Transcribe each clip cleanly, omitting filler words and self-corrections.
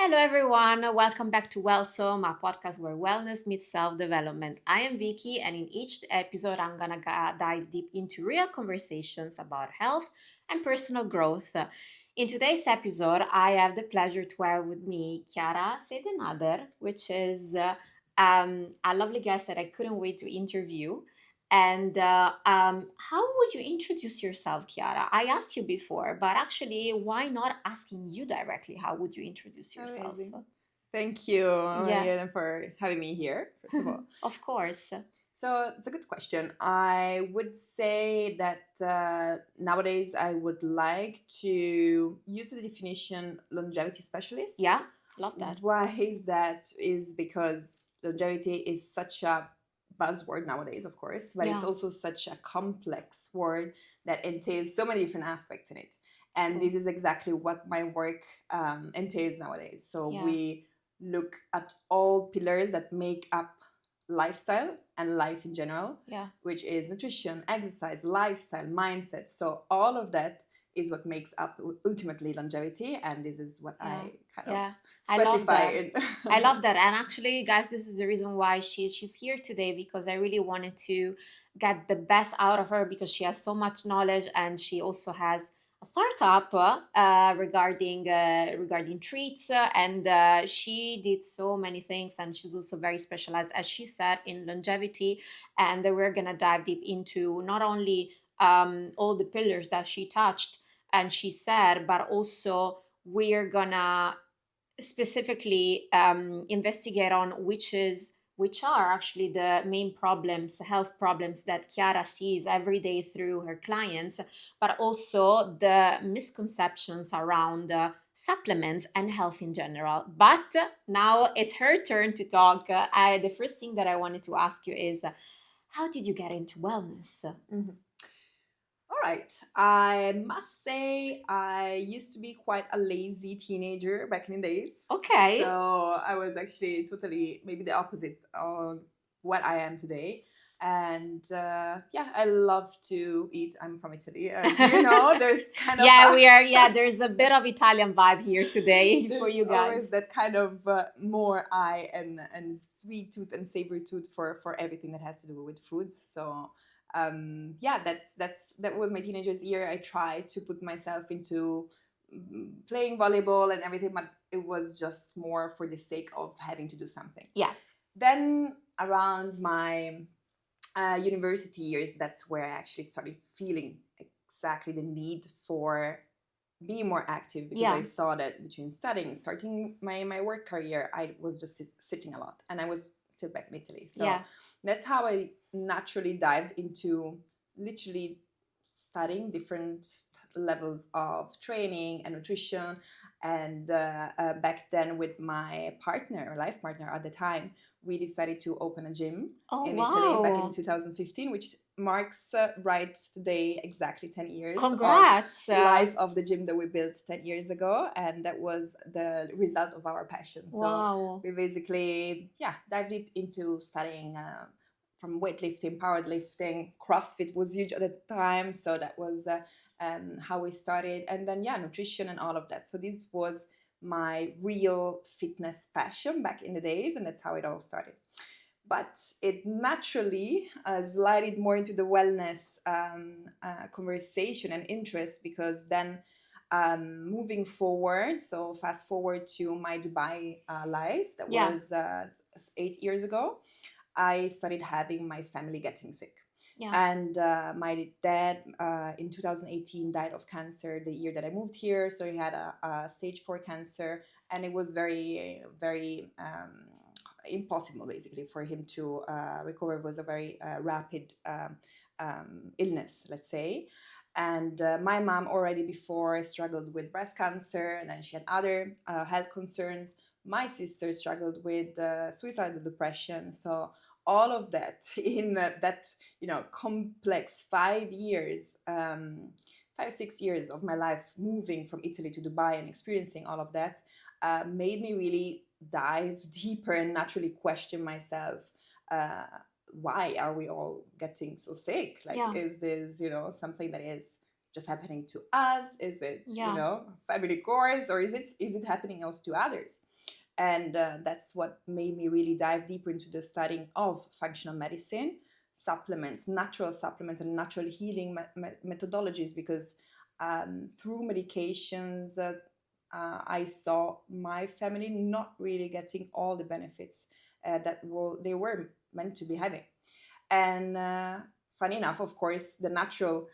Hello, everyone. Welcome back to Wellsome, a podcast where wellness meets self development. I am Vicky, and in each episode, I'm gonna dive deep into real conversations about health and personal growth. In today's episode, I have the pleasure to have with me Chiara Sedenader, which is a lovely guest that I couldn't wait to interview. And how would you introduce yourself, Chiara? I asked you before, but actually, why not asking you directly? How would you introduce yourself? Amazing. Thank you Yeah, again for having me here, first of all. of course. So it's a good question. I would say that nowadays I would like to use the definition longevity specialist. Yeah, love that. Why is that? Is because longevity is such a buzzword nowadays, of course, but it's Yeah. also such a complex word that entails so many different aspects in it. And True. this is exactly what my work entails nowadays. So Yeah. we look at all pillars that make up lifestyle and life in general, Yeah. which is nutrition, exercise, lifestyle, mindset. So all of that is what makes up ultimately longevity, and this is what Yeah. I kind Yeah. of I love specify that. in. I love that. And actually, guys, this is the reason why she's here today because I really wanted to get the best out of her because she has so much knowledge and she also has a startup regarding treats and she did so many things and she's also very specialized as she said in longevity and we're gonna dive deep into not only all the pillars that she touched and she said but also we're gonna specifically investigate on which are actually the main problems, health problems that Chiara sees every day through her clients, but also the misconceptions around supplements and health in general. But now it's her turn to talk. The first thing that I wanted to ask you is, how did you get into wellness? Mhm. All right. I must say, I used to be quite a lazy teenager back in the days. Okay. So I was actually totally maybe the opposite of what I am today. And yeah, I love to eat. I'm from Italy, as you know. There's kind of Yeah, we are. Yeah, there's a bit of Italian vibe here today for there's you always guys. that kind of more eye and sweet tooth and savory tooth for everything that has to do with foods. So yeah, that was my teenagers year. I tried to put myself into playing volleyball and everything, but it was just more for the sake of having to do something. Yeah. Then around my university years, that's where I actually started feeling exactly the need for be more active because I Yeah. saw that between studying, starting my work career, I was just sitting a lot and I was still back in Italy. So Yeah. that's how I naturally dived into literally studying different levels of training and nutrition. And back then, with my partner, life partner at the time, we decided to open a gym Oh, in Italy back in wow. 2015, which marks right today exactly 10 years of Congrats. life of the gym that we built 10 years ago, and that was the result of our passion. So Wow. we basically dived deep into studying from weightlifting, powerlifting. CrossFit was huge at the time, so that was how we started, and then nutrition and all of that. So this was my real fitness passion back in the days, and that's how it all started. But it naturally slided more into the wellness conversation and interest, because then moving forward, so fast forward to my Dubai life, that Yeah. was 8 years ago, I started having my family getting sick. Yeah. And my dad in 2018 died of cancer the year that I moved here. So he had a stage 4 cancer, and it was very, very impossible basically for him to recover. It was a very rapid illness, let's say. And my mom already before struggled with breast cancer, and then she had other health concerns. My sister struggled with suicidal depression. So all of that in that complex 5 years, 5 6 years of my life, moving from Italy to Dubai and experiencing all of that, made me really dive deeper and naturally question myself. Why are we all getting so sick? Like, Yeah. is this something that is just happening to us? Is it Yeah. family course, or is it happening also to others? And that's what made me really dive deeper into the studying of functional medicine, supplements, natural supplements, and natural healing methodologies, because through medications, I saw my family not really getting all the benefits they were meant to be having. And funny enough, of course, the natural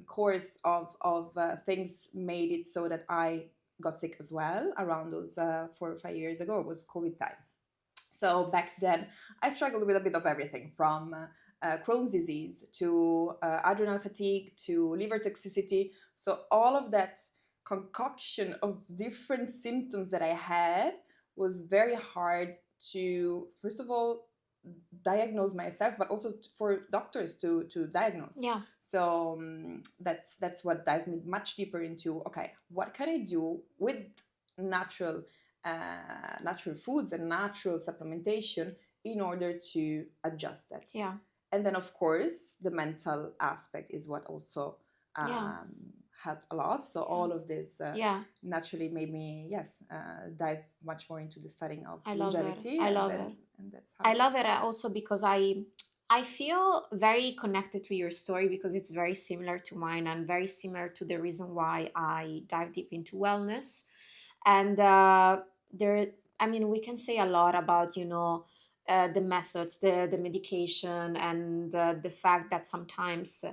course of things made it so that I got sick as well around those 4 or 5 years ago. It was COVID time. So back then, I struggled with a bit of everything from Crohn's disease to adrenal fatigue to liver toxicity. So all of that concoction of different symptoms that I had was very hard to, first of all, diagnose myself, but also for doctors to diagnose. Yeah. So that's what dived me much deeper into, okay, what can I do with natural natural foods and natural supplementation in order to adjust that. Yeah. And then of course the mental aspect is what also Yeah. helped a lot. So all of this Yeah. naturally made me, yes, dive much more into the studying of I love it. longevity. I and love then it. and that's how I love it also because I feel very connected to your story because it's very similar to mine and very similar to the reason why I dive deep into wellness. And there, I mean, we can say a lot about, the methods, the medication, and the fact that sometimes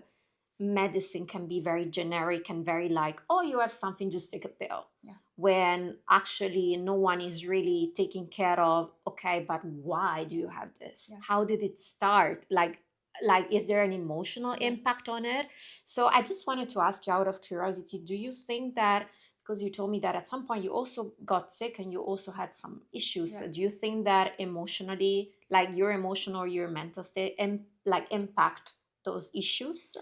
medicine can be very generic and very like, oh, you have something, just take a pill. Yeah. When actually no one is really taking care of, okay, but why do you have this? Yeah. How did it start? Like is there an emotional Yeah. impact on it? So I just wanted to ask you out of curiosity, do you think that, because you told me that at some point you also got sick and you also had some issues, Yeah. do you think that emotionally, like your emotional or your mental state impact those issues?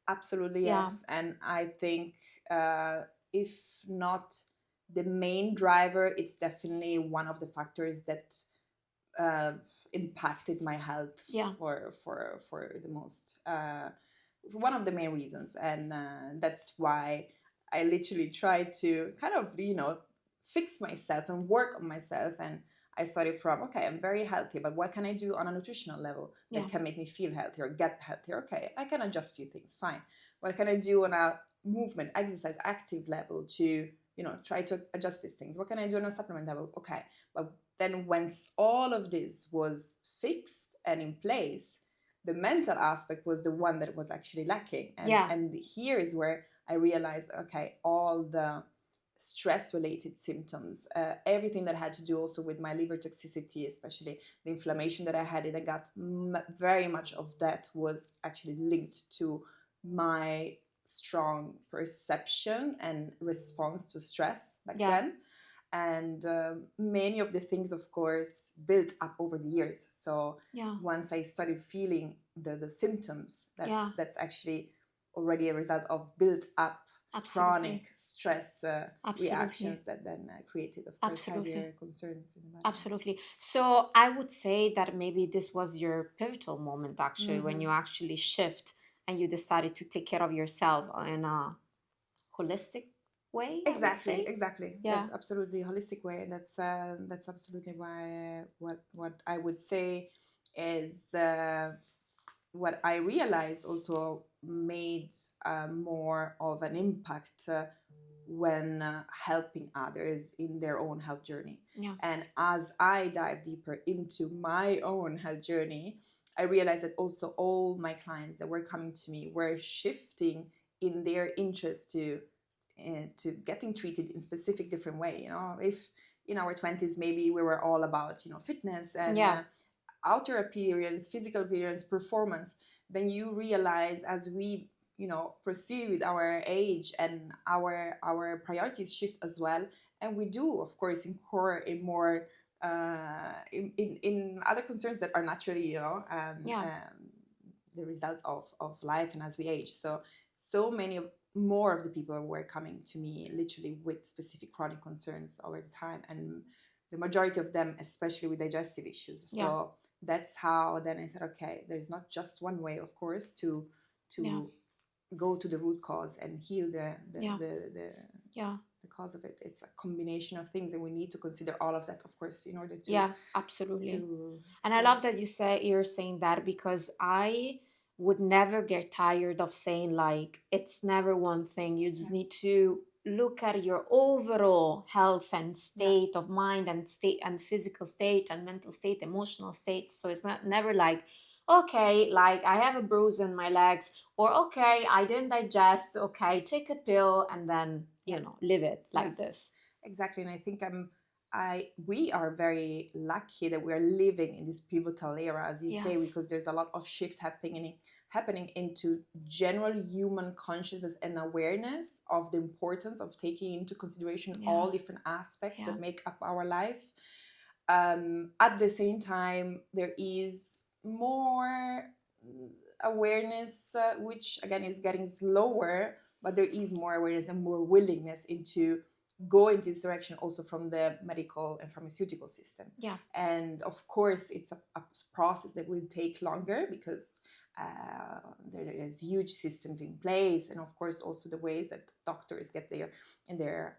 Absolutely, Yeah. yes. And I think if not the main driver, it's definitely one of the factors that uh, impacted my health Yeah. for the most, one of the main reasons. And that's why I literally tried to kind of, fix myself and work on myself. And I started from, okay, I'm very healthy, but what can I do on a nutritional level that Yeah. can make me feel healthier, get healthier? Okay, I can adjust a few things, fine. What can I do on a movement, exercise, active level to, try to adjust these things? What can I do on a supplement level? Okay, but then once all of this was fixed and in place, the mental aspect was the one that was actually lacking. And, Yeah. and here is where I realized, okay, all the stress related symptoms, everything that had to do also with my liver toxicity, especially the inflammation that I had in the gut, very much of that was actually linked to my strong perception and response to stress back Yeah. then. And many of the things, of course, built up over the years. So Yeah. once I started feeling the symptoms, Yeah. that's actually already a result of built up Absolutely. chronic stress Absolutely. reactions that then created, of course, Absolutely. heavier concerns in the body. Absolutely. So I would say that maybe this was your pivotal moment actually, when you actually shift and you decided to take care of yourself in a holistic way, I would say. Exactly. Yeah. Yes, absolutely holistic way. That's absolutely why what I would say is what I realized also made more of an impact when helping others in their own health journey. Yeah. And as I dive deeper into my own health journey, I realized that also all my clients that were coming to me were shifting in their interest to getting treated in specific different way. If in our 20s maybe we were all about fitness and Yeah. outer appearance, physical appearance, performance, then you realize as we proceed with our age and our priorities shift as well, and we do of course incur in more in other concerns that are naturally Yeah. the results of life and as we age. So many more of the people were coming to me literally with specific chronic concerns over the time, and the majority of them especially with digestive issues. Yeah. So that's how then I said, okay, there's not just one way, of course, to Yeah. go to the root cause and heal the Yeah. the, the Yeah. the cause of it. It's a combination of things, and we need to consider all of that, of course, in order Yeah, absolutely. to And I say love that you're saying that, because I would never get tired of saying, like, it's never one thing. You just yeah, need to look at your overall health and yeah, state of mind and state and physical state and mental state, emotional state. So it's not never like, okay, like I have a bruise in my legs, or okay, I didn't digest, okay, take a pill and then, yeah, live it yeah. like this. Exactly, and I think we are very lucky that we are living in this pivotal era, as you say, Yes. because there's a lot of shift happening into general human consciousness and awareness of the importance of taking into consideration Yeah. all different aspects Yeah. that make up our life. At the same time, there is more awareness, which again is getting slower, but there is more awareness and more willingness into go into this direction also from the medical and pharmaceutical system. Yeah. And of course, it's a process that will take longer because there's huge systems in place, and of course also the ways that doctors get their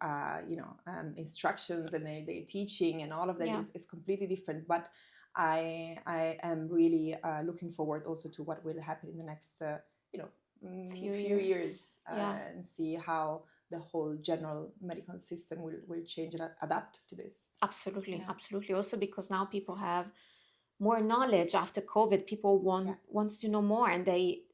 instructions and their teaching and all of that Yeah. is completely different. But I am really looking forward also to what will happen in the next Few few years. years, Yeah. and see how the whole general medical system will change and adapt to this. Absolutely, Yeah, absolutely. Also because now people have more knowledge after COVID. People yeah, wants to know more, and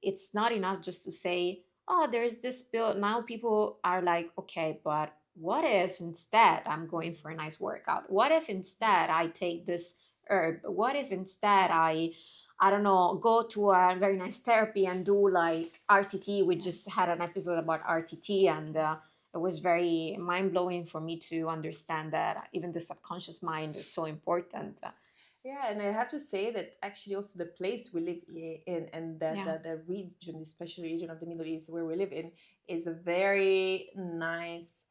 it's not enough just to say, "Oh, there's this bill." Now people are like, "Okay, but what if instead I'm going for a nice workout? What if instead I take this herb? What if instead I don't know, go to a very nice therapy and do like RTT." We yeah, just had an episode about RTT, and yes. it was very mind blowing for me to understand that even the subconscious mind is so Yeah. important. Yeah, and I have to say that actually also the place we live in, and Yeah, the region, the special region of the Middle East where we live in, is a very nice,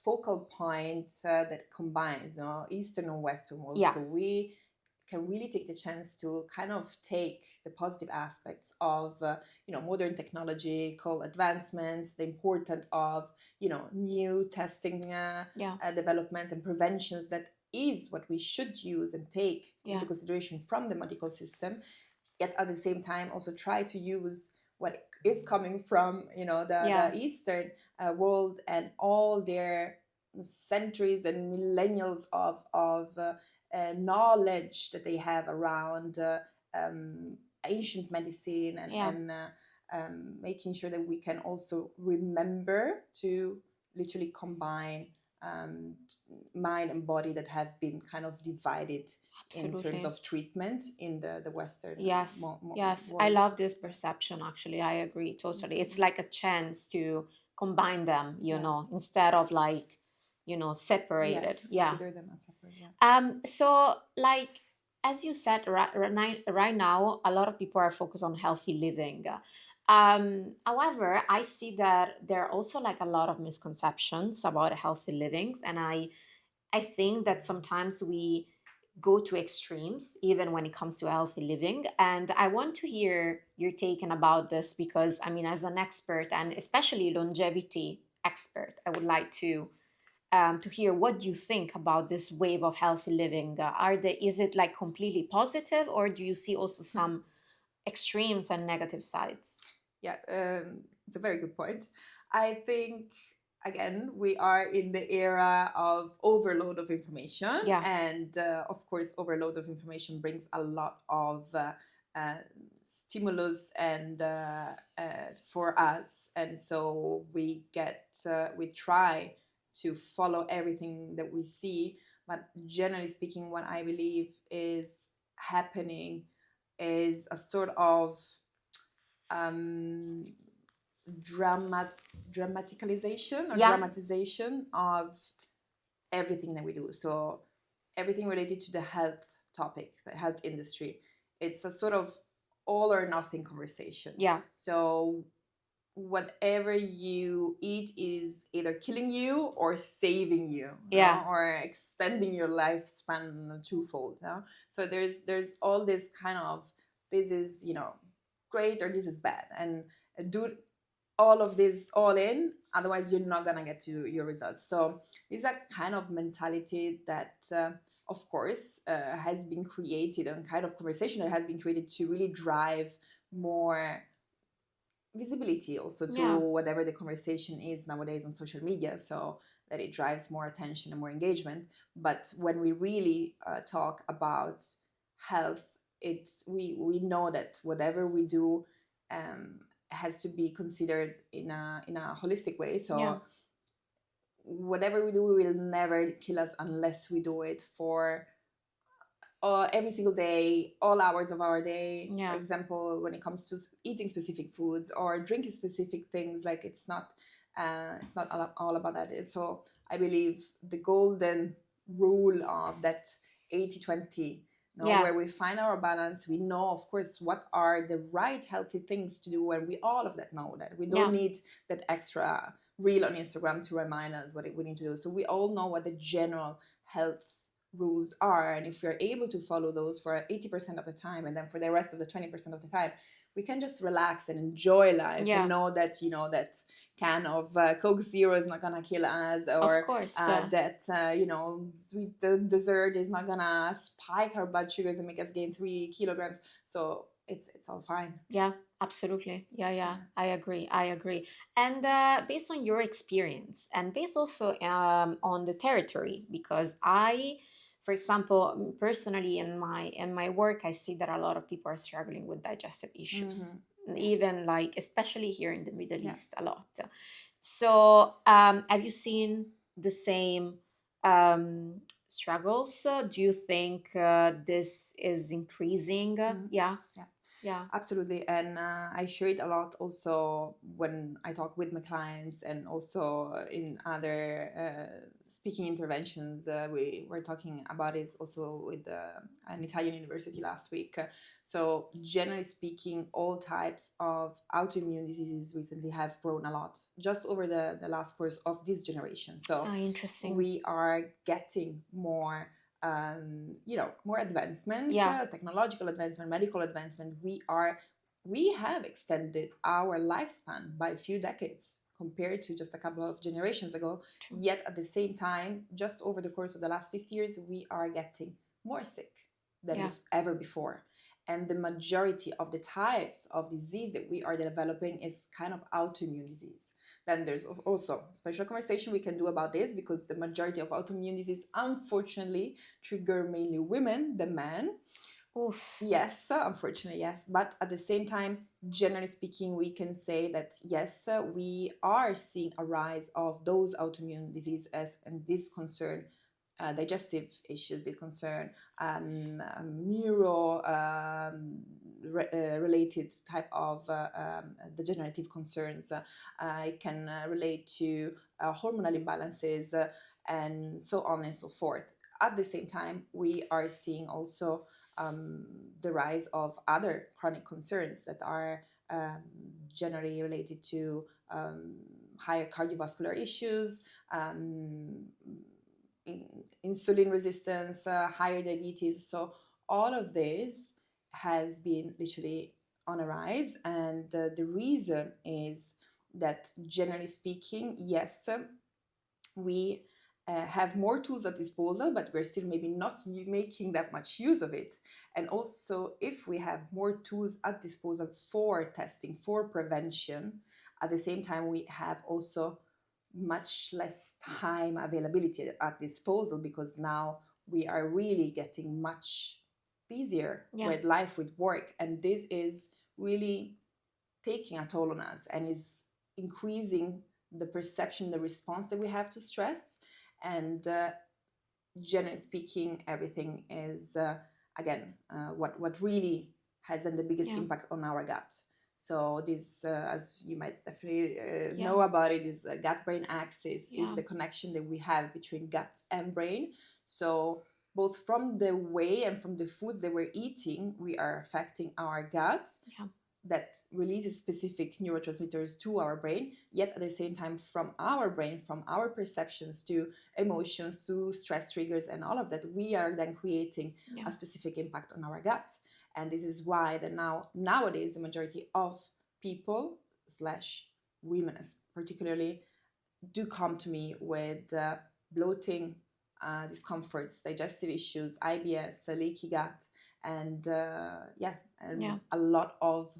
focal point that combines, Eastern and Western world. yeah, So we can really take the chance to kind of take the positive aspects of, modern technological advancements, the importance of, new testing yeah, developments and preventions that is what we should use and take yeah, into consideration from the medical system, yet at the same time also try to use what is coming from yeah, the Eastern world and all their centuries and millennials of knowledge that they have around um, ancient medicine yeah, and making sure that we can also remember to literally combine um, mind and body that have been kind of divided in terms absolutely. of treatment in the Western Yes, yes. I world. love this perception actually. I agree totally. It's like a chance to combine them, Yeah. instead of like, separated. Yes, Yeah. consider them as separate. Yeah. So like as you said, right now, a lot of people are focused on healthy living. However, I see that there are also like a lot of misconceptions about healthy livings, and I think that sometimes we go to extremes even when it comes to healthy living. And I want to hear your take on about this, because I mean, as an expert and especially longevity expert, I would like to hear what you think about this wave of healthy living. Is it like completely positive, or do you see also some extremes and negative sides? Yeah, it's a very good point. I think again we are in the era of overload of information, Yeah, and of course, overload of information brings a lot of uh, stimulus and for us, and so we try to follow everything that we see. But generally speaking, what I believe is happening is a sort of um, dramat dramaticalization or yeah, dramatization of everything that we do. So everything related to the health topic, the health industry, it's a sort of all or nothing conversation. yeah, So whatever you eat is either killing you or saving you, yeah, or extending your lifespan twofold. So there's all this kind of, this is great or this is bad, and do all of this all in, otherwise you're not gonna get to your results. So it's a kind of mentality that of course has been created, and kind of conversation that has been created to really drive more visibility also to Yeah. whatever the conversation is nowadays on social media, so that it drives more attention and more engagement. But when we really talk about health, it's we know that whatever we do um, has to be considered in a holistic way. Yeah. So whatever we do will never kill us unless we do it for every single day, all hours of our day. For Yeah. example, when it comes to eating specific foods or drinking specific things, like it's not all about that. So I believe the golden rule of that 80/20, Yeah. where we find our balance, we know, of course, what are the right healthy things to do, and we all of that know that we don't Yeah. need that extra reel on Instagram to remind us what we need to do. So we all know what the general health rules are, and if we're able to follow those for 80% of the time, and then for the rest of the 20% of the time we can just relax and enjoy life and Yeah. know that that can of Coke Zero is not gonna kill us, Of or course. that sweet dessert is not gonna spike our blood sugars and make us gain 3 kilograms. So it's all fine. Yeah, absolutely. Yeah, yeah, Yeah. I agree. I agree. And based on your experience, and based also on the territory, because for example, personally in my work, I see that a lot of people are struggling with digestive issues, Hmm. Yeah. even like especially here in the Middle Yeah. East, a lot. So, have you seen the same struggles? Do you think this is increasing? Mhm. Yeah, Yeah. yeah. Absolutely. And I share it a lot also when I talk with my clients, and also in other speaking interventions. We were talking about it also with an Italian university last week. So, generally speaking, all types of autoimmune diseases recently have grown a lot just over the last course of this generation. So, Ah, interesting. we are getting more advancement, Yeah, technological advancement, medical advancement. We have extended our lifespan by a few decades compared to just a couple of generations ago. true. Yet at the same time, just over the course of the last 50 years, we are getting more sick than Yeah, ever before. And the majority of the types of disease that we are developing is kind of autoimmune disease. Then there's also a special conversation we can do about this, because the majority of autoimmune disease, unfortunately, trigger mainly women than men. oof. Yes, unfortunately, yes. But at the same time, generally speaking, we can say that yes, we are seeing a rise of those autoimmune diseases, and this concern digestive issues, this concern neuro related type of degenerative concerns. It can relate to hormonal imbalances, and so on and so forth. At the same time, we are seeing also um, the rise of other chronic concerns that are generally related to higher cardiovascular issues, um, insulin resistance, higher diabetes. So all of this has been literally on a rise, and the reason is that, generally speaking, yes, we have more tools at disposal, but we're still maybe not making that much use of it. And also, if we have more tools at disposal for testing, for prevention, at the same time, we have also much less time availability at disposal, because now we are really getting much busier Yeah, with life, with work. And this is really taking a toll on us, and is increasing the perception, the response that we have to stress. And generally speaking, everything is what really has then the biggest yeah, impact on our gut. So this, as you might definitely yeah, know about it, is gut-brain axis, is yeah, the connection that we have between gut and brain. So both from the way and from the foods that we're eating, we are affecting our gut, yeah, that releases specific neurotransmitters to our brain. Yet at the same time, from our brain, from our perceptions to emotions to stress triggers and all of that, we are then creating yeah, a specific impact on our gut. And this is why that nowadays the majority of people slash women particularly do come to me with bloating, discomforts, digestive issues, IBS, a leaky gut, and yeah, Yeah. and a lot of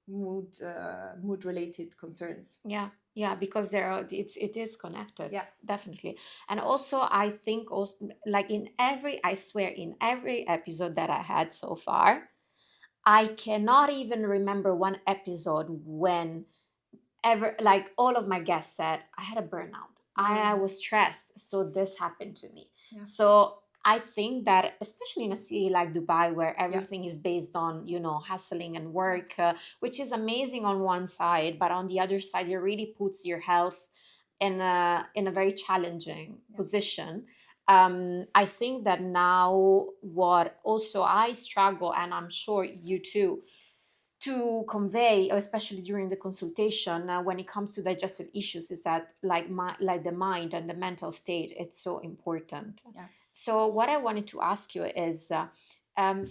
mood related concerns. Yeah, yeah, because there are, it is connected, Yeah, definitely. And also I think also, like in every, I swear, in every episode that I had so far, I cannot even remember one episode when ever, like all of my guests said, I had a burnout, I was stressed, so this happened to me. yeah, So I think that especially in a city like Dubai, where yeah, everything is based on, hustling and yes, work, which is amazing on one side, but on the other side it really puts your health in a very challenging yeah. position. I think that now what also I struggle, and I'm sure you too, to convey, especially during the consultation, when it comes to digestive issues, is that like the mind and the mental state, it's so important. Yeah. So what I wanted to ask you is,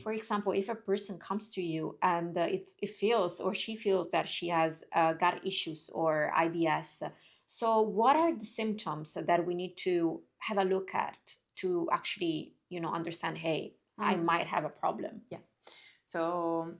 for example, if a person comes to you and it feels, or she feels that she has gut issues or IBS, so what are the symptoms that we need to have a look at to actually, understand, hey, I Mm, might have a problem? yeah. So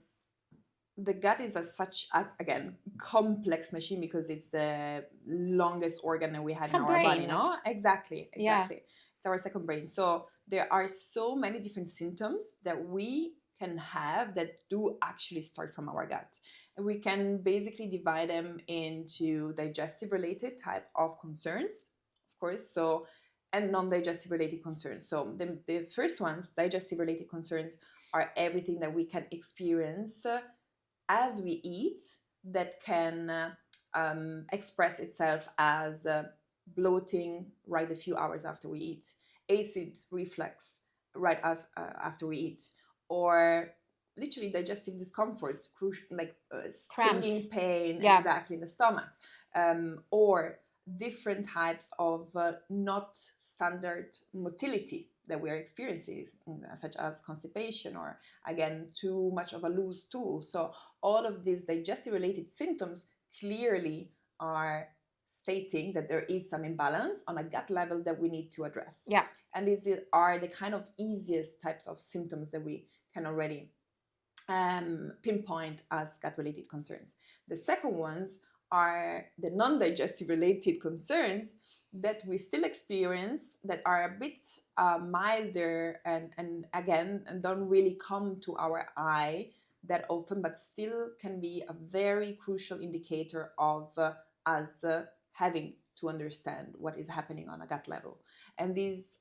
the gut is such a, again, complex machine because it's the longest organ that we have It's in a our body, brain. no? Exactly, Yeah. exactly. It's our second brain. So there are so many different symptoms that we can have that do actually start from our gut. And we can basically divide them into digestive related type of concerns, of course. So, and non-digestive related concerns. So the first ones, digestive related concerns, are everything that we can experience as we eat that can express itself as bloating right a few hours after we eat, acid reflux right as after we eat, or literally digestive discomfort, like stinging Cramps. pain Yeah. exactly in the stomach, or different types of not standard motility that we are experiencing, such as constipation or again too much of a loose stool. So all of these digestive related symptoms clearly are stating that there is some imbalance on a gut level that we need to address. Yeah. And these are the kind of easiest types of symptoms that we can already pinpoint as gut related concerns. The second ones are the non digestive related concerns that we still experience that are a bit milder and again and don't really come to our eye that often, but still can be a very crucial indicator of us having to understand what is happening on a gut level. And these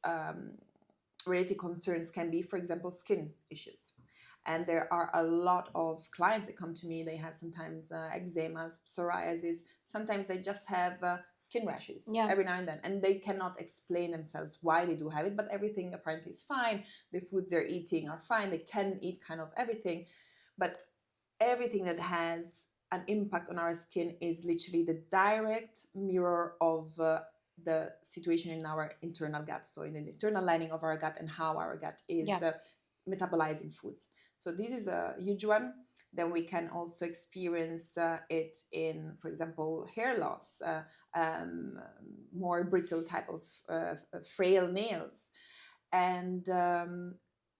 related concerns can be, for example, skin issues. And there are a lot of clients that come to me. They have sometimes eczemas, psoriasis. Sometimes they just have skin rashes Yeah. every now and then, and they cannot explain themselves why they do have it. But everything apparently is fine. The foods they're eating are fine. They can eat kind of everything, but everything that has an impact on our skin is literally the direct mirror of the situation in our internal gut. So in the internal lining of our gut and how our gut is Yeah. metabolizing foods. So this is a huge one. Then we can also experience it in, for example, hair loss, um, more brittle type of frail nails. And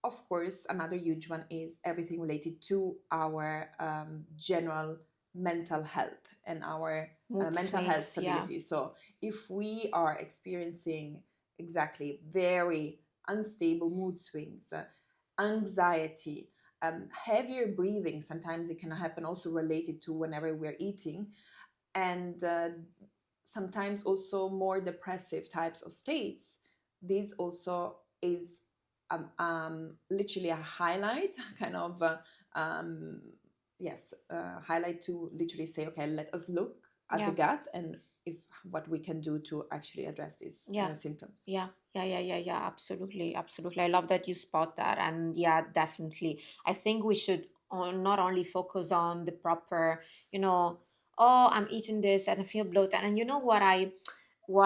of course, another huge one is everything related to our general mental health and our Mood mental health swings. Yeah. stability. So if we are experiencing exactly very unstable mood swings, anxiety, heavier breathing, sometimes it can happen also related to whenever we're eating, and sometimes also more depressive types of states. This also is literally a highlight, kind of, um, yes, highlight to literally say, okay, let us look at the Yeah. gut and if what we can do to actually address these Yeah. symptoms. Yeah. Yeah. Yeah. Yeah. Yeah. Absolutely. Absolutely. I love that you spot that. And yeah, definitely. I think we should not only focus on the proper, oh, I'm eating this and I feel bloated. And you know what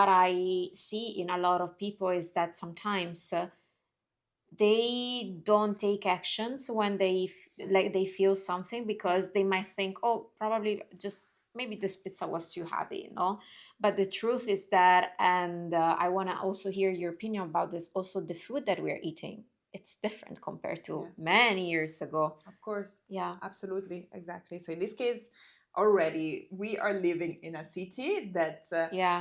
I see in a lot of people is that sometimes they don't take actions when like they feel something, because they might think, oh, probably just maybe this pizza was too heavy, but the truth is that, and I want to also hear your opinion about this, also the food that we're eating, it's different compared to Yeah, many years ago. of course. Yeah. Absolutely, exactly. So in this case, already we are living in a city that Yeah.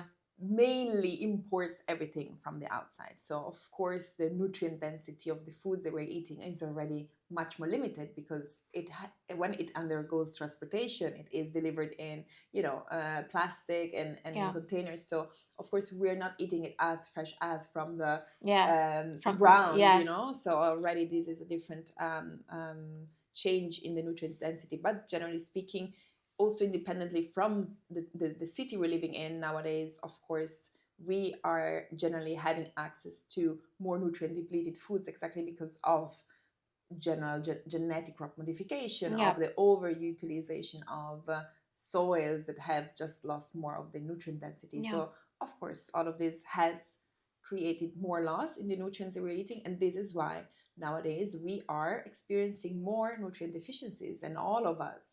mainly imports everything from the outside. So of course, the nutrient density of the foods that we're eating is already much more limited because when it undergoes transportation, it is delivered in plastic and in Yeah. containers. So of course, we're not eating it as fresh as from the Yeah. From ground. yes. So already this is a different change in the nutrient density. But generally speaking, also independently from the city we're living in nowadays, of course, we are generally having access to more nutrient depleted foods exactly because of general genetic crop modification, Yeah. of the overutilization of soils that have just lost more of the nutrient density. Yeah. So of course all of this has created more loss in the nutrients that we're eating, and this is why nowadays we are experiencing more nutrient deficiencies. And all of us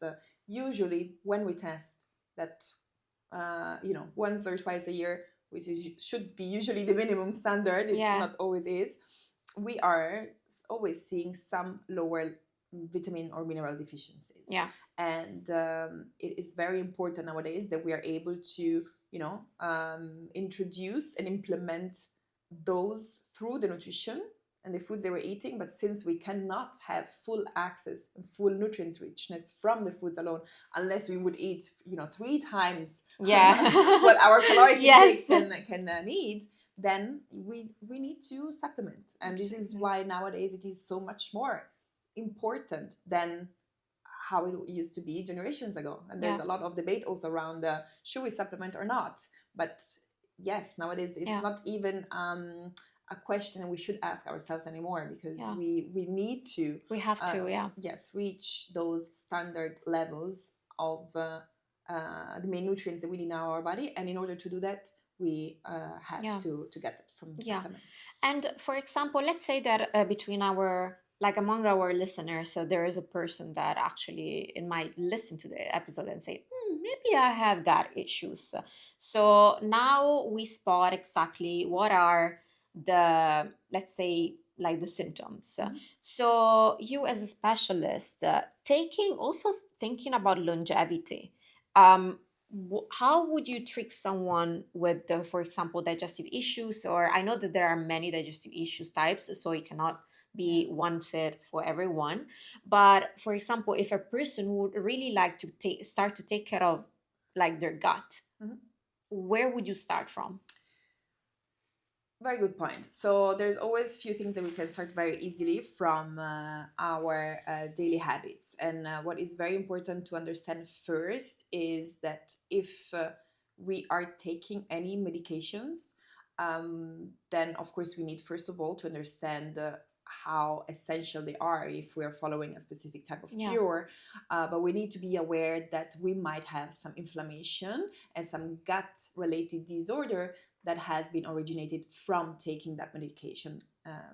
usually when we test that once or twice a year, which should be usually the minimum standard, it Yeah. not always is, we are always seeing some lower vitamin or mineral deficiencies. Yeah. And it is very important nowadays that we are able to introduce and implement those through the nutrition and the foods they were eating. But since we cannot have full access and full nutrient richness from the foods alone, unless we would eat 3 times Yeah. what our caloric Yes. intake can need, then we need to supplement. And this is Absolutely. why nowadays it is so much more important than how it used to be generations ago. And there's Yeah. a lot of debate also around should we supplement or not. But yes, nowadays it's Yeah. not even a question we should ask ourselves anymore, because Yeah. we need to We have to. Yeah. yes, reach those standard levels of the main nutrients that we need in our body. And in order to do that, we have Yeah. to get it from Yeah. supplements. And for example, let's say that between our, like among our listeners, so there is a person that actually it might listen to the episode and say, maybe I have gut issues. So now we spot exactly what are the, let's say, like the symptoms. Mhm. So you as a specialist, taking also thinking about longevity, um, how would you treat someone with the, for example, digestive issues? Or I know that there are many digestive issues types, so it cannot be one fit for everyone. But for example, if a person would really like to start to take care of like their gut, Mhm. where would you start from? Very good point. So there's always few things that we can start very easily from our daily habits. And what is very important to understand first is that if we are taking any medications, then of course we need first of all to understand how essential they are if we are following a specific type of Yeah. cure. But we need to be aware that we might have some inflammation and some gut related disorder that has been originated from taking that medication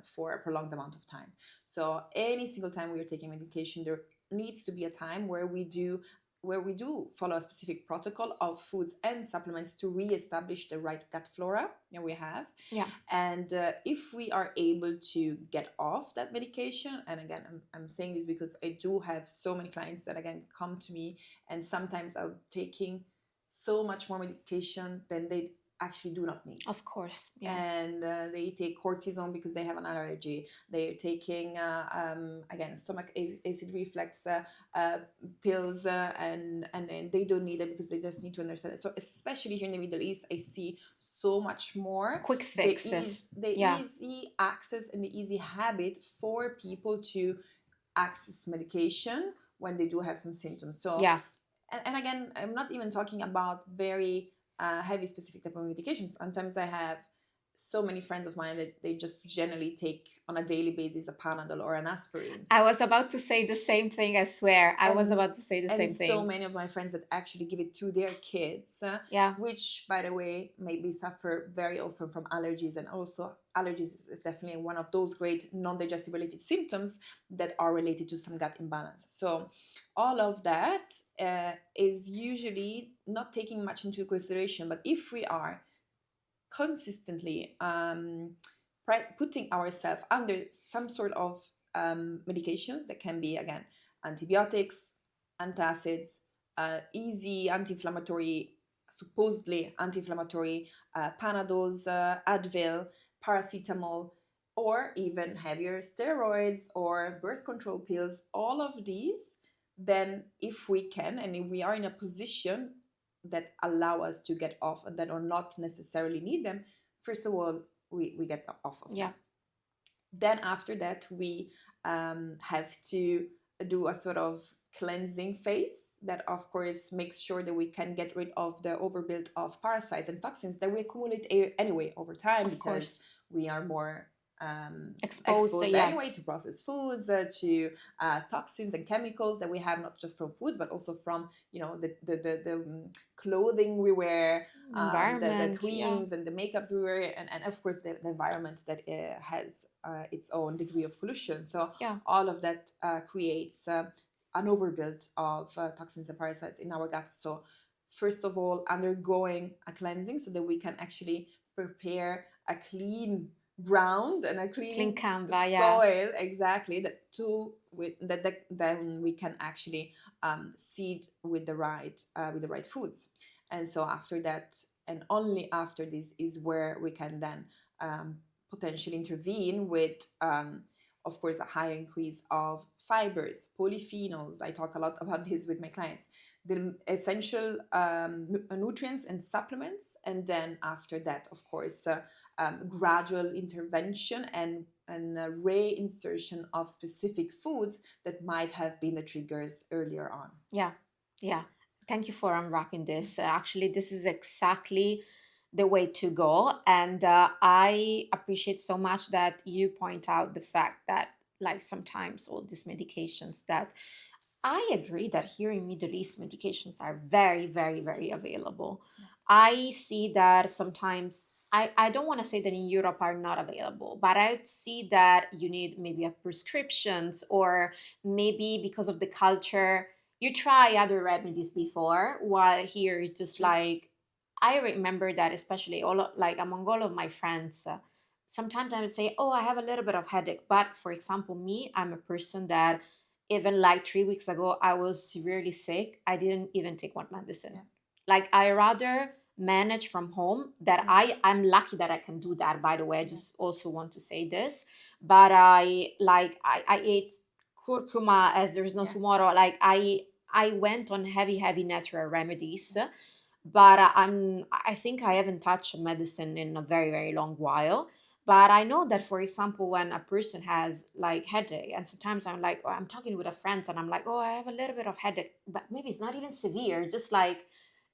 for a prolonged amount of time. So any single time we are taking medication, there needs to be a time where we do follow a specific protocol of foods and supplements to re-establish the right gut flora that we have. Yeah. And if we are able to get off that medication, and again, I'm saying this because I do have so many clients that again come to me and sometimes are taking so much more medication than they actually do not need. Of course. Yeah. And they take cortisone because they have an allergy. They're taking again stomach acid reflux pills, and they don't need it because they just need to understand it. So especially here in the Middle East, I see so much more Quick fixes. the Yeah. easy access and the easy habit for people to access medication when they do have some symptoms. So Yeah. and again, I'm not even talking about very heavy specific type of medications. Sometimes I have so many friends of mine that they just generally take on a daily basis a Panadol or an aspirin. I was about to say the same thing, I swear. I was and about to say the and same so thing. many of my friends that actually give it to their kids, Yeah, which by the way maybe suffer very often from allergies, and also allergies is definitely one of those great non-digestive related symptoms that are related to some gut imbalance. So all of that is usually not taking much into consideration, but if we are consistently putting ourselves under some sort of medications that can be, again, antibiotics, antacids, easy anti-inflammatory, supposedly anti-inflammatory, Panadols, Advil, paracetamol, or even heavier steroids or birth control pills, all of these, then if we can and if we are in a position that allow us to get off and that or not necessarily need them, first of all, we get off of yeah, them. Then after that, we have to do a sort of cleansing phase that of course makes sure that we can get rid of the overbuild of parasites and toxins that we accumulate anyway over time, of because course. we are more Exposed, exposed yeah, anyway to processed foods, to toxins and chemicals that we have not just from foods but also from the clothing we wear, the environment, yeah, creams and the makeups we wear, and of course the environment that has its own degree of pollution. So yeah, all of that creates an overbuild of toxins and parasites in our gut. So first of all, undergoing a cleansing so that we can actually prepare a clean ground and a clean clean canva, yeah, soil, exactly, that then we can actually seed with the right foods. And so after that, and only after this, is where we can then um, potentially intervene with of course a higher increase of fibers, polyphenols. I talk a lot about this with my clients, the essential nutrients and supplements, and then after that, of course, gradual intervention and reinsertion of specific foods that might have been the triggers earlier on. yeah, yeah. Thank you for unwrapping this. Actually, this is exactly the way to go. And I appreciate so much that you point out the fact that, like, sometimes all these medications that I agree that here in Middle East medications are very, very, very available. Yeah. I see that sometimes I don't want to say that in Europe are not available, but I see that you need maybe a prescriptions, or maybe because of the culture, you try other remedies before, while here it's just True. like I remember that, especially like among all of my friends, sometimes I would say, "Oh, I have a little bit of headache." But for example, me, I'm a person that even like 3 weeks ago, I was severely sick. I didn't even take one medicine. Yeah. Like I rather manage from home. That Yeah. I'm lucky that I can do that. By the way, I Yeah. just also want to say this. But I ate curcuma as there's no Yeah. tomorrow. Like I went on heavy natural remedies, but I think I haven't touched medicine in a very long while. But I know that, for example, when a person has like headache, and sometimes I'm like, oh, I'm talking with a friend and I'm like, oh, I have a little bit of headache, but maybe it's not even severe, just like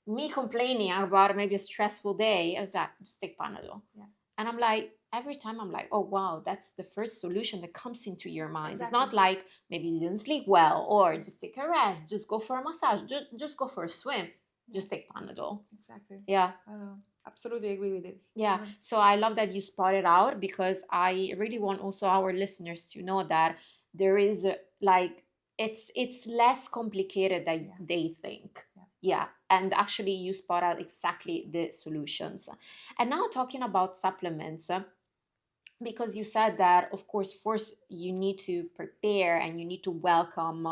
me complaining about maybe a stressful day. I was like, just take Panadol. Yeah. And I'm like, every time I'm like, oh wow, that's the first solution that comes into your mind. It's Exactly. not like maybe you didn't sleep well, or just take a rest, just go for a massage, just go for a swim, Yeah. just take Panadol. Exactly. Yeah. I know. Absolutely agree with this. Yeah, so I love that you spotted out, because I really want also our listeners to know that there is like it's less complicated than Yeah. they think. Yeah. Yeah, and actually you spot out exactly the solutions. And now talking about supplements, because you said that of course first you need to prepare and you need to welcome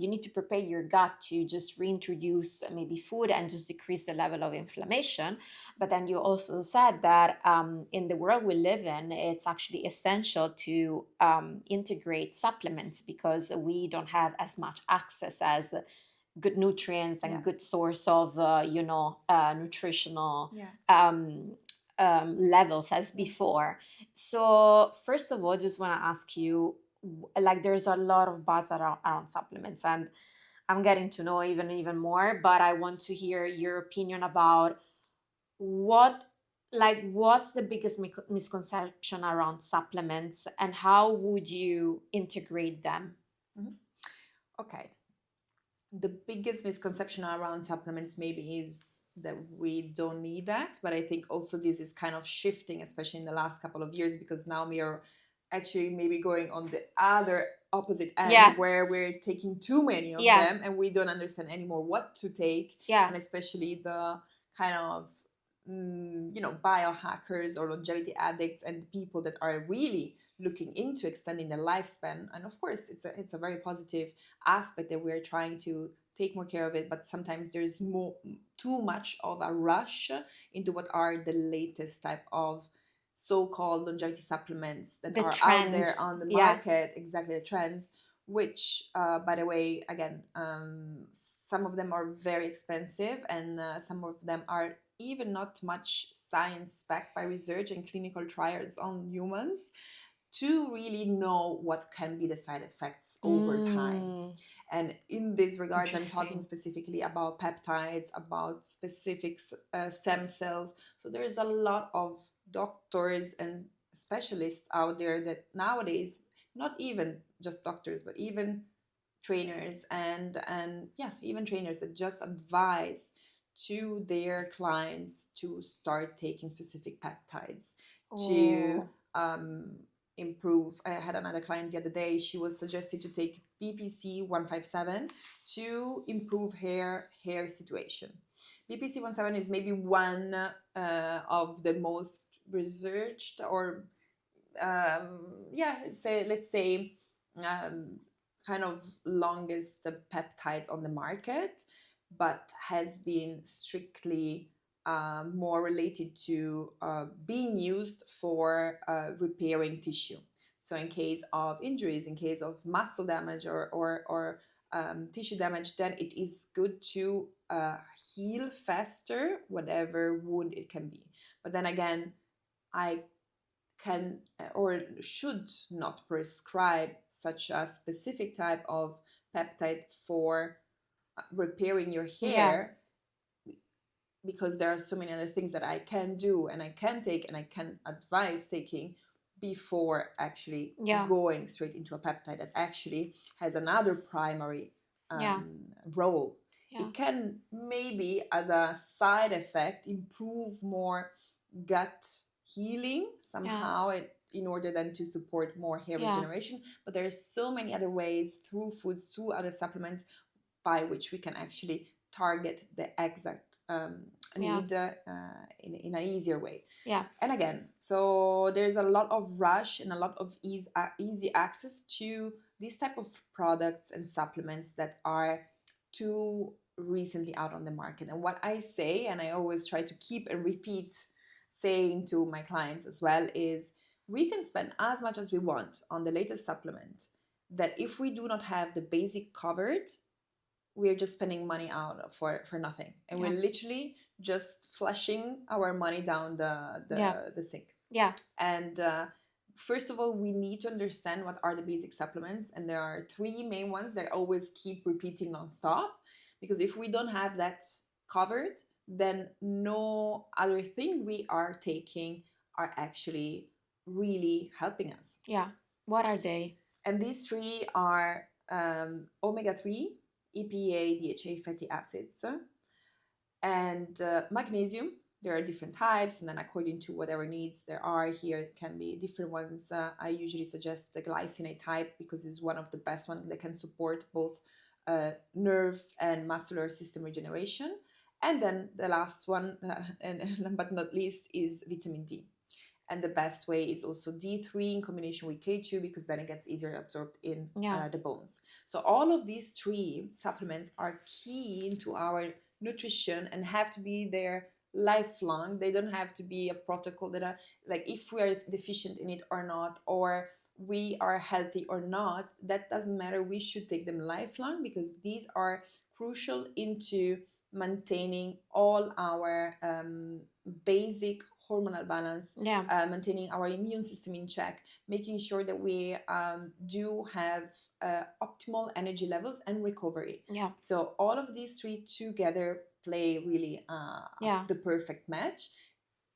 you need to prepare your gut to just reintroduce maybe food and just decrease the level of inflammation. But then you also said that in the world we live in, it's actually essential to integrate supplements, because we don't have as much access as good nutrients Yeah. and good source of nutritional Yeah. levels as before. So first of all, just want to ask you, like there's a lot of buzz around supplements, and I'm getting to know even more, but I want to hear your opinion about what like, what's the biggest misconception around supplements, and how would you integrate them? Mhm. Okay. The biggest misconception around supplements maybe is that we don't need that, but I think also this is kind of shifting, especially in the last couple of years, because now we are actually maybe going on the other opposite end Yeah, where we're taking too many of yeah, them and we don't understand anymore what to take. yeah. And especially the kind of biohackers or longevity addicts and people that are really looking into extending their lifespan. And of course it's a very positive aspect that we're trying to take more care of it, but sometimes there's more too much of a rush into what are the latest type of so-called longevity supplements that The are out there trends. on the Yeah. market, exactly, the trends, which by the way, again, some of them are very expensive, and some of them are even not much science backed by research and clinical trials on humans to really know what can be the side effects over time. Mm, And in these regards, I'm talking interesting. specifically about peptides, about specific stem cells. So there's a lot of doctors and specialists out there that nowadays, not even just doctors, but even trainers and yeah, even trainers that just advise to their clients to start taking specific peptides to Oh, um, improve. I had another client the other day. She was suggested to take BPC 157 to improve her hair situation. BPC 17 is maybe one of the most researched or yeah, let's say um, kind of longest peptides on the market, but has been strictly more related to being used for repairing tissue. So in case of injuries, in case of muscle damage or tissue damage, then it is good to heal faster whatever wound it can be. But then again, I can or should not prescribe such a specific type of peptide for repairing your yeah, hair, because there are so many other things that I can do and I can take and I can advise taking before actually yeah, going straight into a peptide that actually has another primary yeah, role. yeah, It can maybe, as a side effect, improve more gut healing yeah, somehow in order then to support more hair yeah, regeneration. But there are so many other ways through foods, through other supplements, by which we can actually target the exact yeah, need in an easier way. yeah, And again, so there's a lot of rush and a lot of easy access to these type of products and supplements that are too recently out on the market. And what I say, and I always try to keep and repeat saying to my clients as well, is we can spend as much as we want on the latest supplement, that if we do not have the basic covered, we're just spending money out for nothing, and yeah, we're literally just flushing our money down yeah, the sink. yeah, And first of all, we need to understand what are the basic supplements, and there are three main ones that I always keep repeating nonstop, because if we don't have that covered, then no other thing we are taking are actually really helping us. yeah. What are they? And these three are omega 3, EPA, DHA fatty acids, and magnesium. There are different types, and then according to whatever needs there are here, it can be different ones. I usually suggest the glycinate type because it's one of the best ones that can support both nerves and muscular system regeneration. And then the last one, and but not least, is vitamin D. And the best way is also D3 in combination with K2, because then it gets easier absorbed in Yeah, the bones. So all of these three supplements are key into our nutrition and have to be there lifelong. They don't have to be a protocol that are like if we are deficient in it or not, or we are healthy or not. That doesn't matter. We should take them lifelong because these are crucial into maintaining all our basic hormonal balance, yeah, maintaining our immune system in check, making sure that we do have optimal energy levels and recovery. yeah, So all of these three together play really yeah, the perfect match.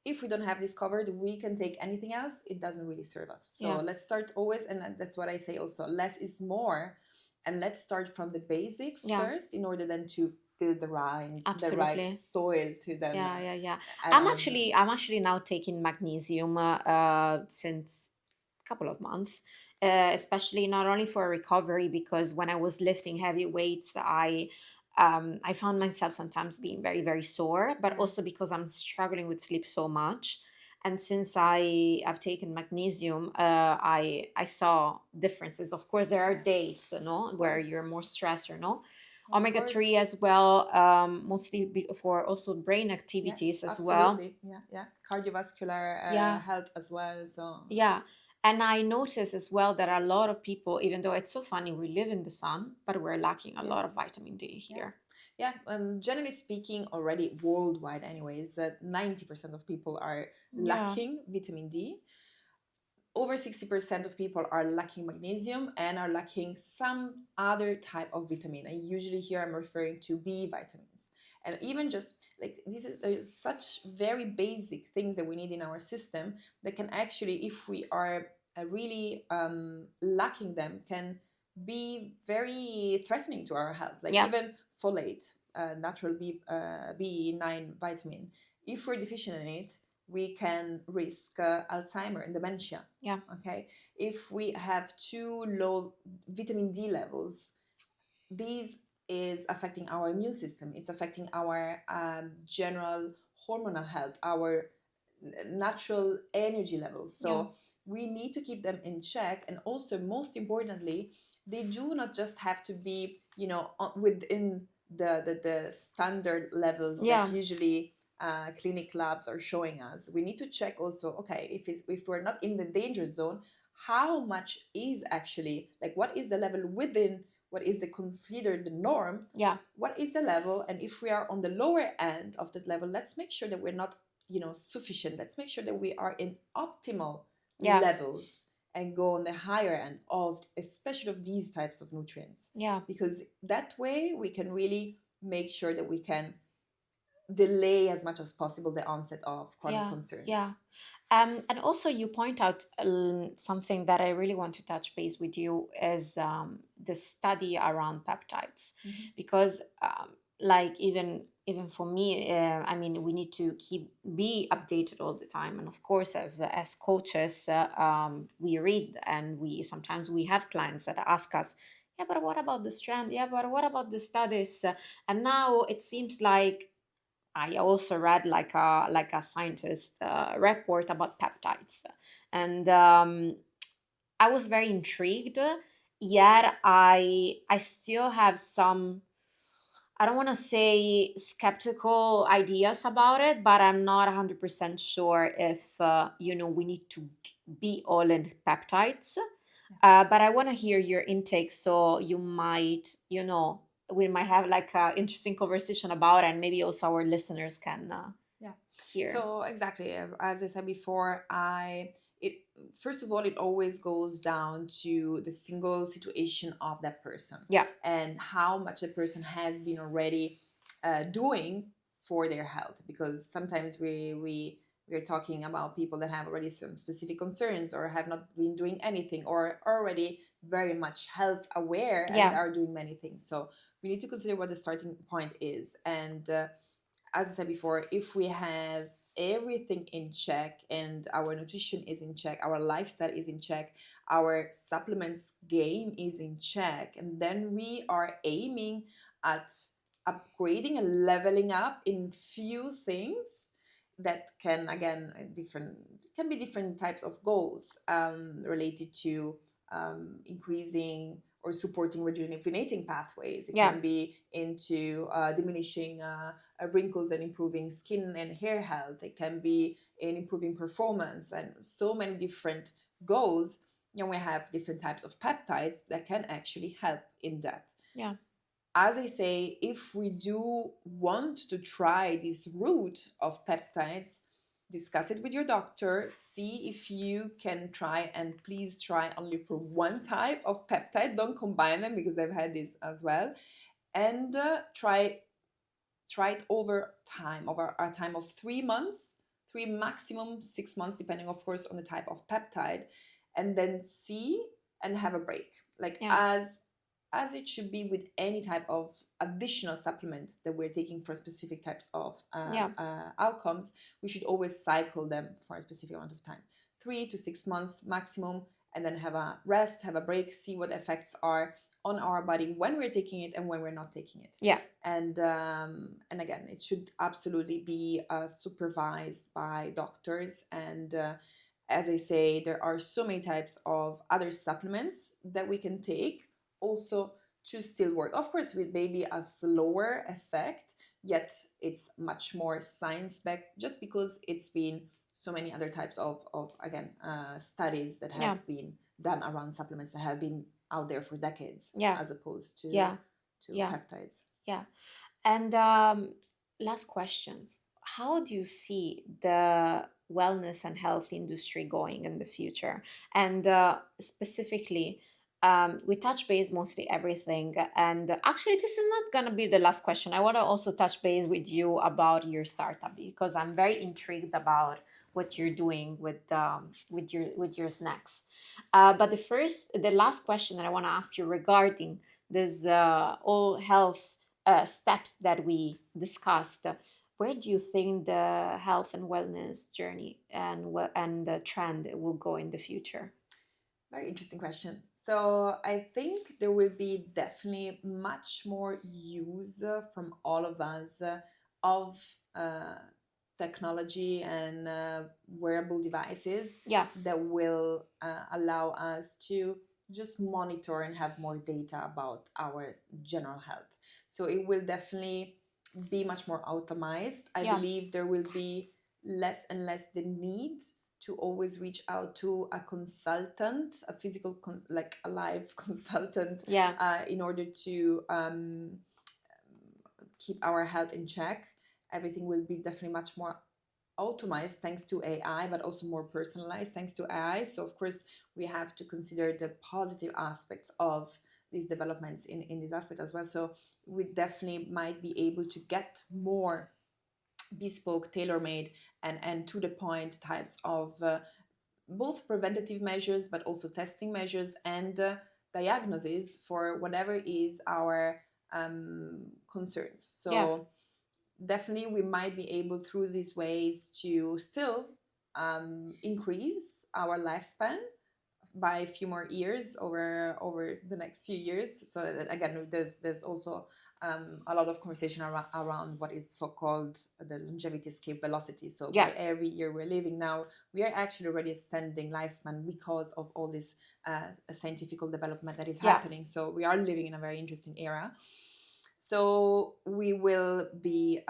if we don't have this covered, we can take anything else. It doesn't really serve us. So Yeah, let's start always, and that's what I say also, less is more. And let's start from the basics yeah, first in order then to build the right absolutely. soil to then Yeah, yeah, yeah. add I'm on. actually I'm actually now taking magnesium since a couple of months, especially not only for recovery, because when I was lifting heavy weights, I found myself sometimes being very, very sore, but Yeah, also because I'm struggling with sleep so much. And since I've taken magnesium, I saw differences. Of course, there are yeah, days, of where course, you're more stressed, of omega course. 3 as well, mostly for also brain Yes, activities as well. absolutely. Yeah, yeah. Cardiovascular Yeah, health as well. So yeah. And I notice as well that a lot of people, even though it's so funny, we live in the sun, but we're lacking a yeah, lot of vitamin D yeah. here. Yeah, generally speaking, already worldwide, anyways, 90% of people are Yeah, lacking vitamin D. Over 60% of people are lacking magnesium and are lacking some other type of vitamin. And usually here I'm referring to B vitamins. And even just like this is there's such very basic things that we need in our system that can actually, if we are really lacking them, can be very threatening to our health. Like yeah, even folate, natural B9 vitamin. If we're deficient in it, we can risk Alzheimer and dementia. yeah, Okay, if we have too low vitamin D levels, these is affecting our immune system. It's affecting our general hormonal health, our natural energy levels. yeah, So we need to keep them in check. And also, most importantly, they do not just have to be, within the standard levels that yeah, usually clinic labs are showing us. We need to check also, okay, if we're not in the danger zone, how much is actually, like, what is the level within what is the considered the norm, yeah, what is the level, and if we are on the lower end of that level, let's make sure that we're not, sufficient. Let's make sure that we are in optimal yeah, levels and go on the higher end of especially of these types of nutrients, yeah, because that way we can really make sure that we can delay as much as possible the onset of chronic yeah, concerns. yeah. And also, you point out something that I really want to touch base with you is the study around peptides, Mhm. because like even for me, I mean, we need to be updated all the time, and of course, as coaches, we read and we sometimes we have clients that ask us, yeah, but what about the strand? Yeah, but what about the studies? And now it seems like I also read like a scientist report about peptides, and I was very intrigued. Yet I still have some, I don't want to say skeptical ideas about it, but I'm not 100% sure if we need to be all in peptides. Yeah. But I want to hear your intake, so you might, we might have like a interesting conversation about it, and maybe also our listeners can Yeah. hear. So exactly, as I said before, I it first of all, it always goes down to the single situation of that person Yeah, and how much the person has been already doing for their health. Because sometimes we're talking about people that have already some specific concerns or have not been doing anything or are already very much health aware and yeah, are doing many things. So we need to consider what the starting point is. And as I said before, if we have everything in check and our nutrition is in check, our lifestyle is in check, our supplements game is in check, and then we are aiming at upgrading and leveling up in few things that can, again, different can be different types of goals related to increasing or supporting rejuvenating pathways. It yeah, can be into diminishing wrinkles and improving skin and hair health. It can be in improving performance and so many different goals. And we have different types of peptides that can actually help in that. yeah, As I say, if we do want to try this route of peptides, discuss it with your doctor, see if you can try, and please try only for one type of peptide. Don't combine them because I've had this as well. And try it over time, over a time of 3 months, 3 maximum 6 months, depending of course on the type of peptide, and then see and have a break, like Yeah. as it should be with any type of additional supplement that we're taking for specific types of Yeah. outcomes. We should always cycle them for a specific amount of time, 3 to 6 months maximum, and then have a rest, have a break, see what effects are on our body when we're taking it and when we're not taking it. Yeah. And again, it should absolutely be supervised by doctors. And as I say, there are so many types of other supplements that we can take also to still work. Of course, with maybe a slower effect, yet it's much more science backed, just because it's been so many other types of again, studies that Yeah. have been done around supplements that have been out there for decades, Yeah. as opposed Yeah. to Yeah. peptides. Yeah. And last questions. How do you see the wellness and health industry going in the future? And specifically, we touch base mostly everything. And actually, this is not going to be the last question. I want to also touch base with you about your startup, because I'm very intrigued about what you're doing with your snacks. But the last question that I want to ask you regarding this all health steps that we discussed, where do you think the health and wellness journey and the trend will go in the future? Very interesting question. So I think there will be definitely much more use from all of us of uh, technology and wearable devices Yeah. that will allow us to just monitor and have more data about our general health. So it will definitely be much more automized. I Yeah. believe there will be less and less the need to always reach out to a consultant, a physical, like a live consultant, Yeah. in order to keep our health in check. Everything will be definitely much more automized thanks to AI, but also more personalized thanks to AI. So, of course, we have to consider the positive aspects of these developments in this aspect as well. So, we definitely might be able to get more bespoke, tailor made, and to the point types of both preventative measures, but also testing measures and diagnosis for whatever is our concerns. Yeah. So definitely we might be able through these ways to still increase our lifespan by a few more years over the next few years. So again, there's also a lot of conversation around what is so-called the longevity escape velocity. So Yeah. by every year we're living now, we are actually already extending lifespan because of all this scientific development that is Yeah. happening. So we are living in a very interesting era. So we will be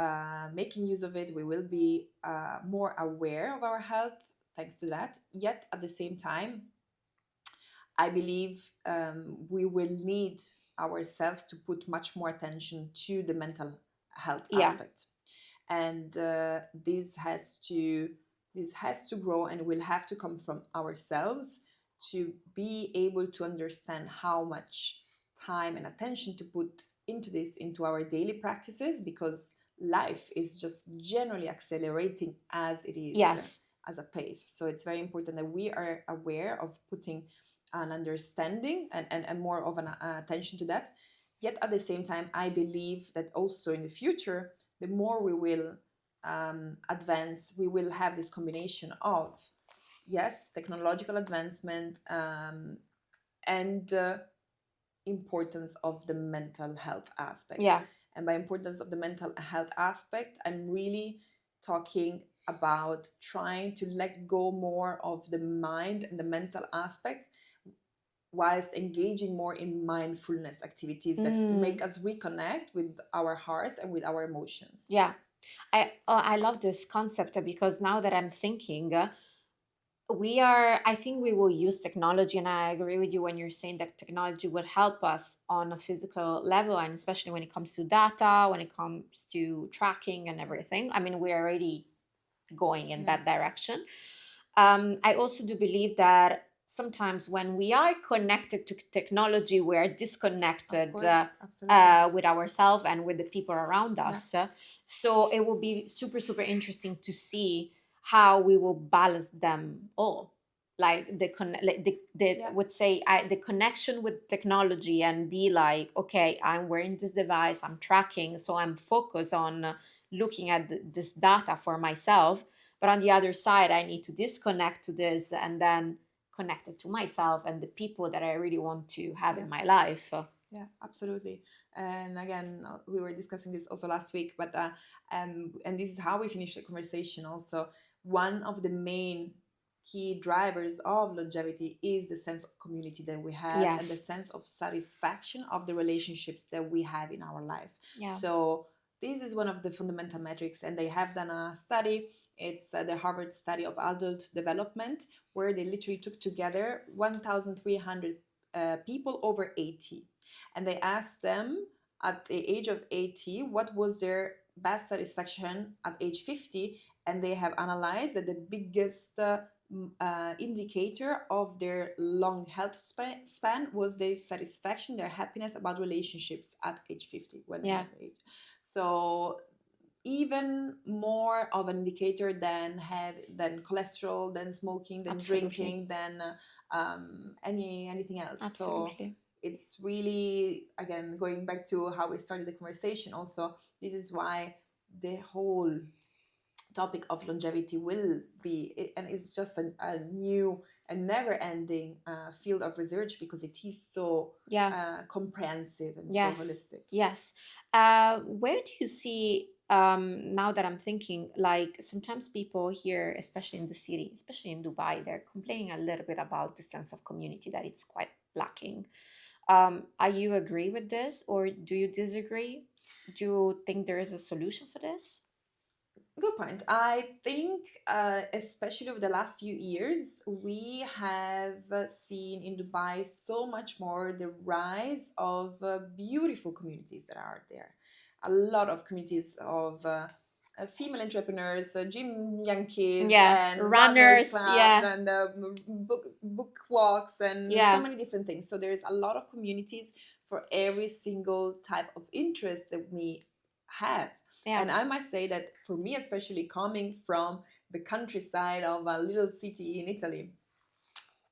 making use of it. We will be more aware of our health thanks to that. Yet at the same time, I believe we will need ourselves to put much more attention to the mental health Yeah. aspect, and this has to grow and will have to come from ourselves to be able to understand how much time and attention to put into this into our daily practices, because life is just generally accelerating as it is Yes. as a pace. So it's very important that we are aware of putting an understanding and more of an attention to that. Yet at the same time, I believe that also in the future, the more we will advance, we will have this combination of, yes, technological advancement and importance of the mental health aspect. Yeah. And by importance of the mental health aspect, I'm really talking about trying to let go more of the mind and the mental aspect, whilst engaging more in mindfulness activities that Mm. make us reconnect with our heart and with our emotions. Yeah. I love this concept, because now that I'm thinking, I think we will use technology, and I agree with you when you're saying that technology will help us on a physical level, and especially when it comes to data, when it comes to tracking and everything. I mean, we're already going in Yeah, that direction. I also do believe that sometimes when we are connected to technology, we're of disconnected course, absolutely. with ourselves and with the people around Yeah, us. So it will be super, super interesting to see how we will balance them all, like the Yeah. would say the connection with technology, and be like, okay, I'm wearing this device, I'm tracking, so I'm focused on looking at this data for myself. But on the other side, I need to disconnect to this and then connect it to myself and the people that I really want to have Yeah. in my life. Yeah, absolutely. And again, we were discussing this also last week, but and this is how we finish the conversation. Also, one of the main key drivers of longevity is the sense of community that we have and the Yes. sense of satisfaction of the relationships that we have in our life. Yeah. So this is one of the fundamental metrics, and they have done a study. It's the Harvard study of adult development, where they literally took together 1,300 people over 80, and they asked them at the age of 80 what was their best satisfaction at age 50, and they have analyzed that the biggest indicator of their long health span was their satisfaction, their happiness about relationships at age 50 when they Yeah. had age. So even more of an indicator than cholesterol, than smoking, than Absolutely. drinking, than anything else. So Absolutely. it's really, again, going back to how we started the conversation. Also, this is why the whole topic of longevity will be, and it's just a new and never-ending field of research, because it is so Yeah. comprehensive and so Yes. holistic. Yes. Where do you see, now that I'm thinking, like sometimes people here, especially in the city, especially in Dubai, they're complaining a little bit about the sense of community, that it's quite lacking. Are you agree with this, or do you disagree? Do you think there is a solution for this? Good point. I think, especially over the last few years, we have seen in Dubai so much more the rise of beautiful communities that are there. A lot of communities of female entrepreneurs, gym junkies, Yeah, and runners runners. clubs, Yeah, and book walks, and so yeah, many different things. So there's a lot of communities for every single type of interest that we have. yeah. And I must say that for me, especially coming from the countryside of a little city in Italy,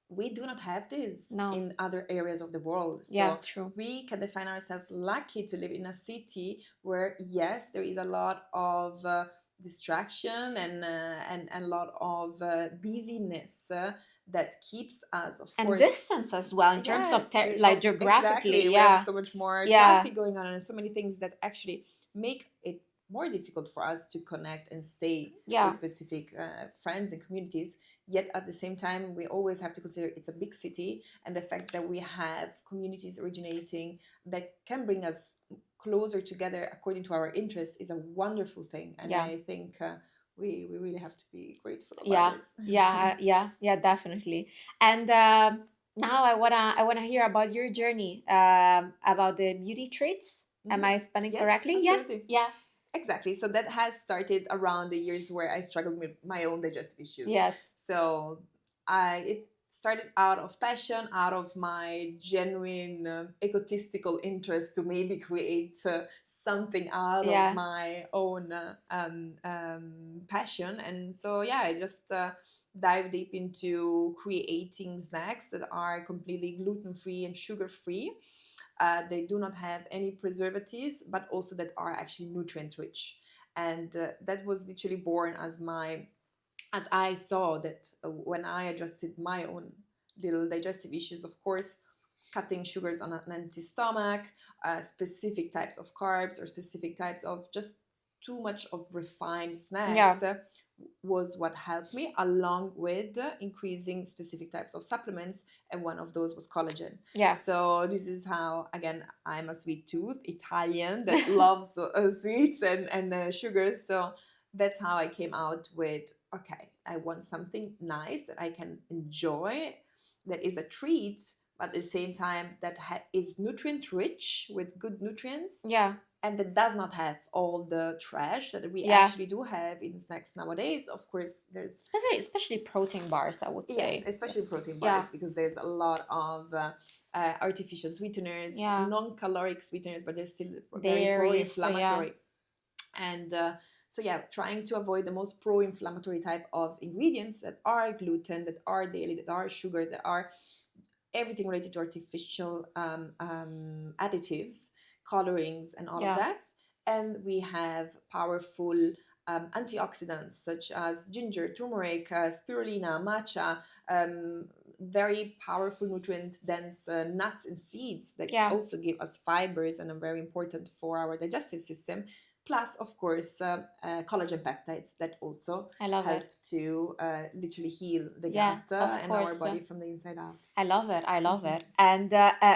we do not have this No, in other areas of the world. yeah, So true. we can define ourselves lucky to live in a city where, yes, there is a lot of distraction and a lot of busyness that keeps us, of And course. distance as well, in terms of Yes, like exactly. geographically. We have Yeah, so much more yeah, traffic going on, and so many things that actually make it more difficult for us to connect and stay with yeah. specific friends and communities. Yet at the same time, we always have to consider it's a big city, and the fact that we have communities originating that can bring us closer together according to our interests is a wonderful thing. And Yeah. I think we really have to be grateful about Yeah, this. yeah, yeah, yeah, definitely. And now I wanna hear about your journey, about the beauty treats. Am Mhm. I spelling Yes, correctly? Yeah, absolutely. yeah, Exactly. So that has started around the years where I struggled with my own digestive issues. yes, So it started out of passion, out of my genuine egotistical interest to maybe create something out of yeah, my own passion. And so, yeah, I just dive deep into creating snacks that are completely gluten free and sugar free. They do not have any preservatives, but also that are actually nutrient rich. And that was literally born as I saw that when I adjusted my own little digestive issues, of course, cutting sugars on an empty stomach, specific types of carbs, or specific types of just too much of refined yeah, snacks was what helped me, along with increasing specific types of supplements, and one of those was collagen. yeah, So this is how, again, I'm a sweet tooth Italian that loves sweets and sugars. So that's how I came out with, okay, I want something nice that I can enjoy, that is a treat, but at the same time that is nutrient rich with good nutrients, yeah, and that does not have all the trash that we yeah. actually do have in snacks nowadays. Of course, there's, Especially protein bars, I would yes, say. especially protein Yeah, bars, because there's a lot of artificial sweeteners, yeah. non-caloric sweeteners, but they're still very There is, so yeah, pro-inflammatory. And So yeah, trying to avoid the most pro-inflammatory type of ingredients that are gluten, that are dairy, that are sugar, that are everything related to artificial additives, colorings, and all of Yeah. that. And we have powerful antioxidants such as ginger, turmeric, spirulina, matcha, very powerful nutrient dense nuts and seeds that Yeah. also give us fibers and are very important for our digestive system. Plus, of course, collagen peptides that also I love help it. to literally heal the Yeah, gut of and our course. body from the inside out. I love it. I love Mhm. it. And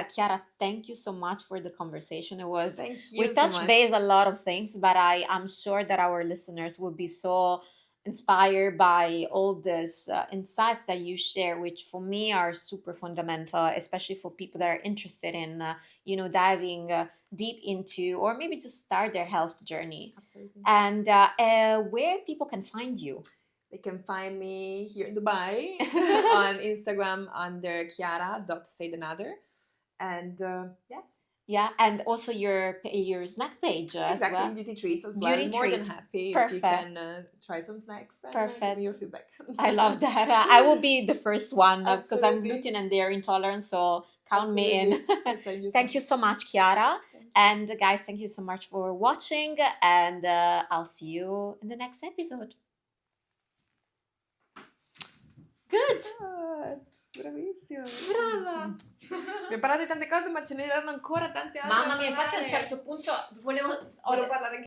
Chiara, thank you so much for the conversation. It was Thank we you so touched much. base a lot of things, but I'm sure that our listeners will be so inspired by all these insights that you share, which for me are super fundamental, especially for people that are interested in, diving deep into, or maybe just start their health journey. Absolutely. And where people can find you. They can find me here in Dubai on Instagram under chiara.saydanother. And yes, Yeah, and also your snack page as exactly, well. beauty treats as Beauty well. More than treats. happy if you Perfect. can try some snacks and give me Perfect. your feedback. I love that. I will be the first one because I'm Absolutely. gluten and dairy intolerant, so count me in. Absolutely. Thank you so Thank you much. so much, Chiara. Thank you. And guys, thank you so much for watching, and I'll see you in the next episode. Good. Bravissimo. Brava. Abbiamo parlato di tante cose, ma ce ne erano ancora tante altre. Mamma da mia, infatti a un parlare. certo punto volevo Volevo parlare anche